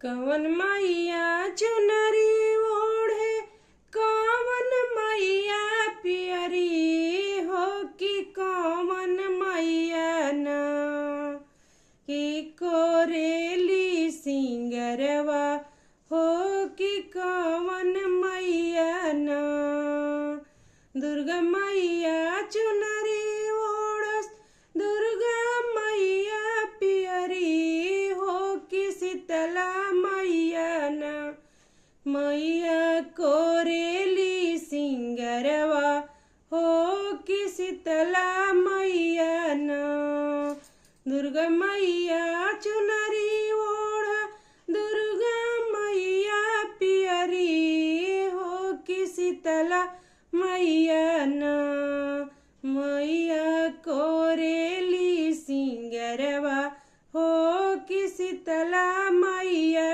कवन मैया चुनरी ओढ़े, कवन मैया पियरी हो कि कवन मैया ना कि कोरेली सिंगरवा हो कि कवन मैया ना। दुर्गा मैया चुनरी ओढ़स, दुर्गा मैया पियरी हो कि शीतला मैया ना। मैया कोरेली सिंगरवा हो कि शीतला मैया ना। दुर्गा मैया चुनरी ओढ़, दुर्गा मैया पियरी हो कि शीतला मैया ना। मैया कोरेली सिंगरवा हो कि शीतला मैया